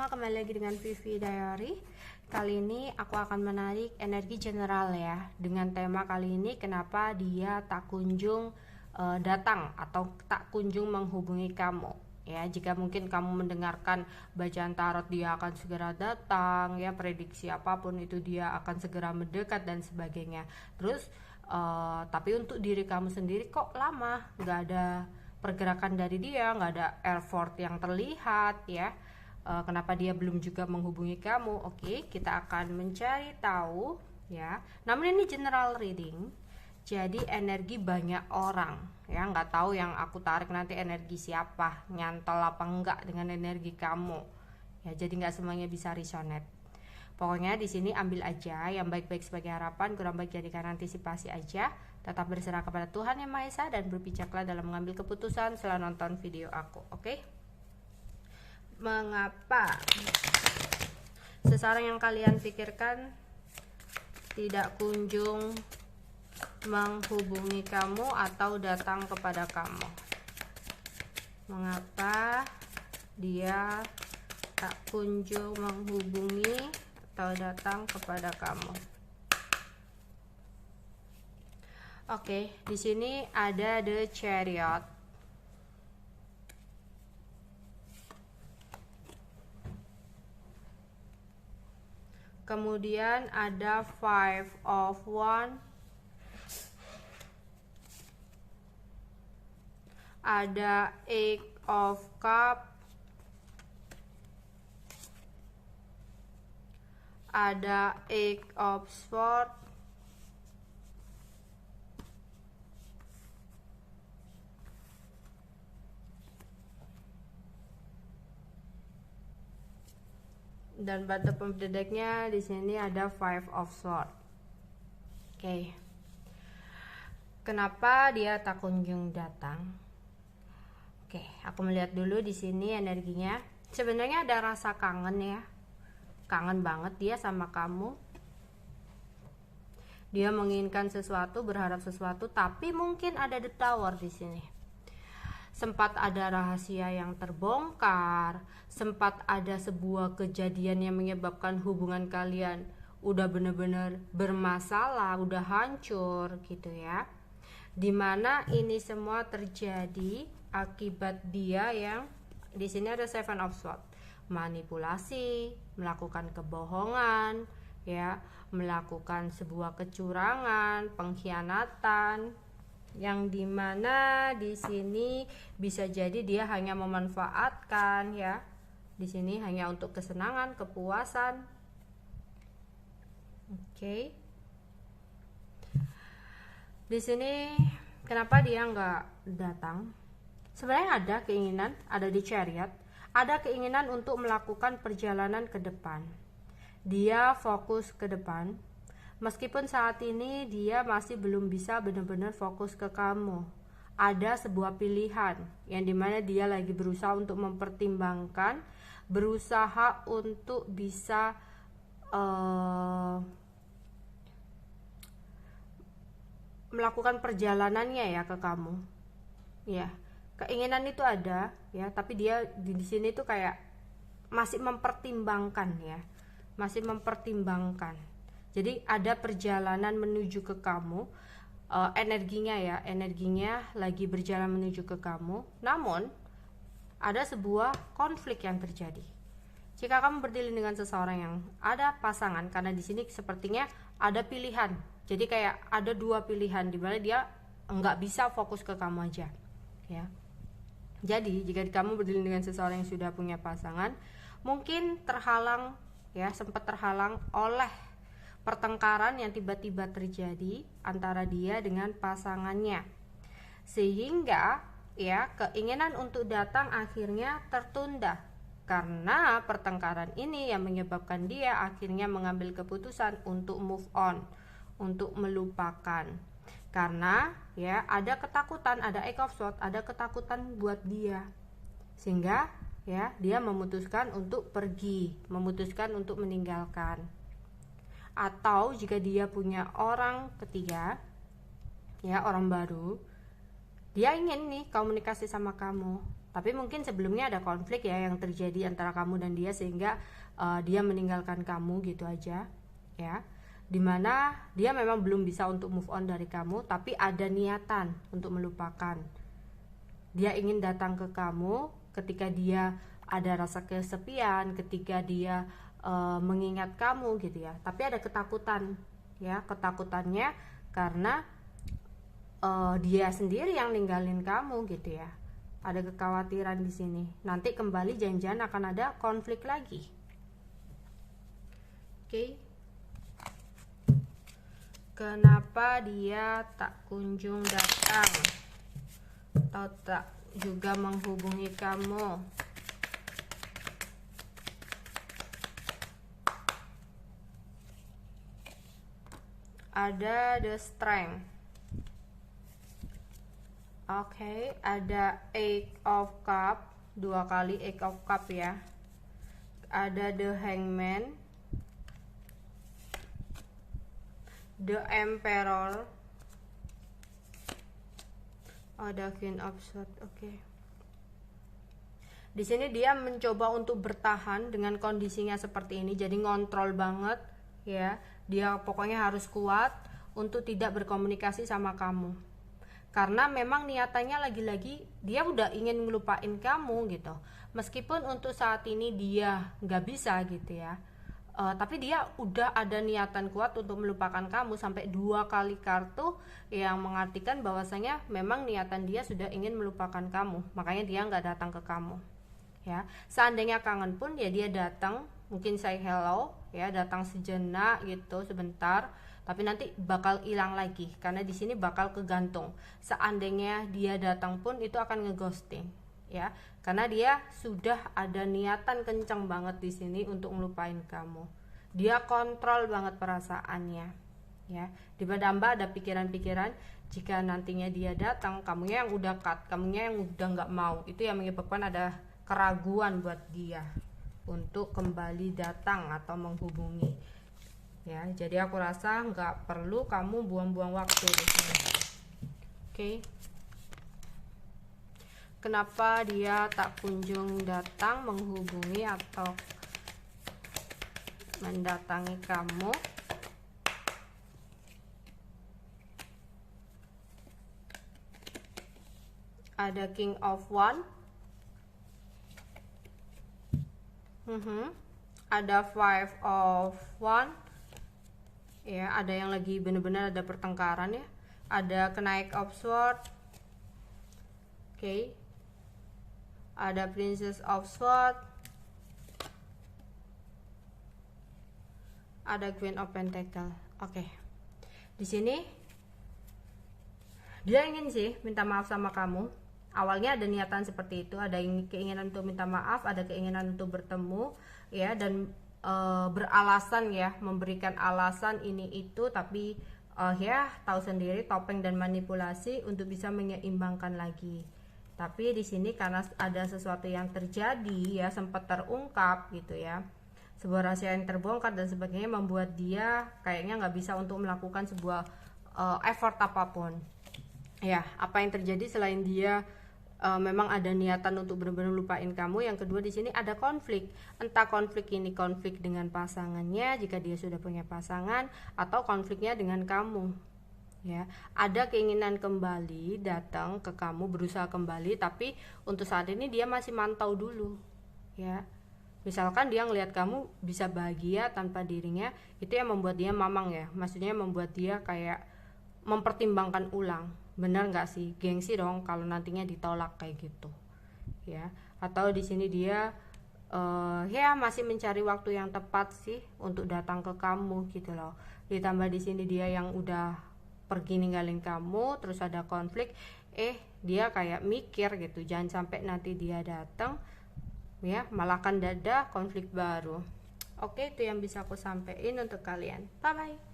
semua, kembali lagi dengan Vivi Diary. Kali ini aku akan menarik energi general ya, dengan tema kali ini kenapa dia tak kunjung datang atau tak kunjung menghubungi kamu. Ya, jika mungkin kamu mendengarkan bacaan tarot dia akan segera datang, ya prediksi apapun itu dia akan segera mendekat dan sebagainya. Terus tapi untuk diri kamu sendiri kok lama, nggak ada pergerakan dari dia, nggak ada effort yang terlihat ya. Kenapa dia belum juga menghubungi kamu? Oke, kita akan mencari tahu ya. Namun ini general reading, jadi energi banyak orang ya, nggak tahu yang aku tarik nanti energi siapa, nyantol apa enggak dengan energi kamu ya. Jadi nggak semuanya bisa resonate. Pokoknya di sini ambil aja yang baik-baik sebagai harapan, kurang baik jadikan antisipasi aja. Tetap berserah kepada Tuhan Yang Maha Esa dan berbijaklah dalam mengambil keputusan setelah nonton video aku. Oke? Mengapa seseorang yang kalian pikirkan tidak kunjung menghubungi kamu atau datang kepada kamu? Mengapa dia tak kunjung menghubungi atau datang kepada kamu? Oke, di sini ada The Chariot. Kemudian ada Five of Wands. Ada Eight of Cups. Ada Eight of Swords. Dan bottom of the decknya di sini ada Five of Swords. Oke. Kenapa dia tak kunjung datang? Oke, aku melihat dulu di sini energinya. Sebenarnya ada rasa kangen ya. Kangen banget dia sama kamu. Dia menginginkan sesuatu, berharap sesuatu, tapi mungkin ada the tower di sini. Sempat ada rahasia yang terbongkar, sempat ada sebuah kejadian yang menyebabkan hubungan kalian udah bener-bener bermasalah, udah hancur gitu ya. Dimana ini semua terjadi akibat dia yang di sini ada Seven of Swords, manipulasi, melakukan kebohongan, ya, melakukan sebuah kecurangan, pengkhianatan, yang dimana di sini bisa jadi dia hanya memanfaatkan ya, di sini hanya untuk kesenangan, kepuasan. Oke. Di sini kenapa dia nggak datang? Sebenarnya ada keinginan, ada di Chariot, ada keinginan untuk melakukan perjalanan ke depan. Dia fokus ke depan. Meskipun saat ini dia masih belum bisa benar-benar fokus ke kamu. Ada sebuah pilihan yang dimana dia lagi berusaha untuk mempertimbangkan, berusaha untuk bisa melakukan perjalanannya ya ke kamu. Ya, keinginan itu ada ya, tapi dia di sini tuh kayak masih mempertimbangkan ya, masih mempertimbangkan. Jadi ada perjalanan menuju ke kamu, energinya ya, energinya lagi berjalan menuju ke kamu. Namun ada sebuah konflik yang terjadi. Jika kamu berdiri dengan seseorang yang ada pasangan, karena di sini sepertinya ada pilihan. Jadi kayak ada dua pilihan di mana dia nggak bisa fokus ke kamu aja, ya. Jadi jika kamu berdiri dengan seseorang yang sudah punya pasangan, mungkin terhalang ya, sempat terhalang oleh pertengkaran yang tiba-tiba terjadi antara dia dengan pasangannya, sehingga ya keinginan untuk datang akhirnya tertunda karena pertengkaran ini yang menyebabkan dia akhirnya mengambil keputusan untuk move on, untuk melupakan. Karena ya ada ketakutan, ada Eight of Swords, ada ketakutan buat dia, sehingga ya dia memutuskan untuk pergi, memutuskan untuk meninggalkan. Atau jika dia punya orang ketiga ya, orang baru, dia ingin nih komunikasi sama kamu Tapi mungkin sebelumnya ada konflik ya yang terjadi antara kamu dan dia, sehingga dia meninggalkan kamu gitu aja ya. Dimana dia memang belum bisa untuk move on dari kamu, tapi ada niatan untuk melupakan. Dia ingin datang ke kamu ketika dia ada rasa kesepian, ketika dia mengingat kamu gitu ya. Tapi ada ketakutan ya, ketakutannya karena dia sendiri yang ninggalin kamu gitu ya. Ada kekhawatiran di sini. Nanti kembali janjian akan ada konflik lagi. Oke. Kenapa dia tak kunjung datang atau tak juga menghubungi kamu? Ada the strength. Oke, ada Eight of Cup, 2 kali Eight of Cup ya. Ada the Hangman, the Emperor, ada Queen of Swords. Oke. Di sini dia mencoba untuk bertahan dengan kondisinya seperti ini, jadi ngontrol banget ya. Dia pokoknya harus kuat untuk tidak berkomunikasi sama kamu. Karena memang niatannya lagi-lagi dia udah ingin ngelupain kamu gitu. Meskipun untuk saat ini dia nggak bisa gitu ya, tapi dia udah ada niatan kuat untuk melupakan kamu sampai 2 kali kartu, yang mengartikan bahwasanya memang niatan dia sudah ingin melupakan kamu. Makanya dia nggak datang ke kamu ya. Seandainya kangen pun ya dia datang, mungkin say hello ya, datang sejenak gitu sebentar, tapi nanti bakal hilang lagi karena di sini bakal kegantung. Seandainya dia datang pun itu akan ngeghosting ya, karena dia sudah ada niatan kencang banget di sini untuk ngelupain kamu. Dia kontrol banget perasaannya ya. Di Mbak ada pikiran-pikiran jika nantinya dia datang, kamunya yang udah cut, kamunya yang udah nggak mau, itu yang menyebabkan ada keraguan buat dia untuk kembali datang atau menghubungi ya. Jadi aku rasa nggak perlu kamu buang-buang waktu di sini. Oke. Kenapa dia tak kunjung datang, menghubungi atau mendatangi kamu? Ada King of Wands. Ada Five of Wands. Ya, ada yang lagi bener-bener ada pertengkaran ya. Ada Knight of Swords. Oke. Ada Princess of Swords. Ada Queen of Pentacle. Oke. Di sini dia ingin sih minta maaf sama kamu. Awalnya ada niatan seperti itu, ada keinginan untuk minta maaf, ada keinginan untuk bertemu ya, dan beralasan ya, memberikan alasan ini itu, tapi ya tahu sendiri topeng dan manipulasi untuk bisa menyeimbangkan lagi. Tapi di sini karena ada sesuatu yang terjadi ya, sempat terungkap gitu ya, sebuah rahasia yang terbongkar dan sebagainya, membuat dia kayaknya nggak bisa untuk melakukan sebuah effort apapun ya. Apa yang terjadi selain dia memang ada niatan untuk benar-benar lupain kamu. Yang kedua, di sini ada konflik. Entah konflik ini konflik dengan pasangannya jika dia sudah punya pasangan, atau konfliknya dengan kamu. Ya, ada keinginan kembali datang ke kamu, berusaha kembali, tapi untuk saat ini dia masih mantau dulu. Ya. Misalkan dia ngelihat kamu bisa bahagia tanpa dirinya, itu yang membuat dia mamang ya. Maksudnya membuat dia kayak mempertimbangkan ulang. Benar nggak sih, gengsi dong kalau nantinya ditolak kayak gitu ya. Atau di sini dia ya masih mencari waktu yang tepat sih untuk datang ke kamu gitu loh. Ditambah di sini dia yang udah pergi ninggalin kamu, terus ada konflik, dia kayak mikir gitu, jangan sampai nanti dia datang ya malah kan dada konflik baru. Oke, itu yang bisa aku sampaikan untuk kalian. Bye bye.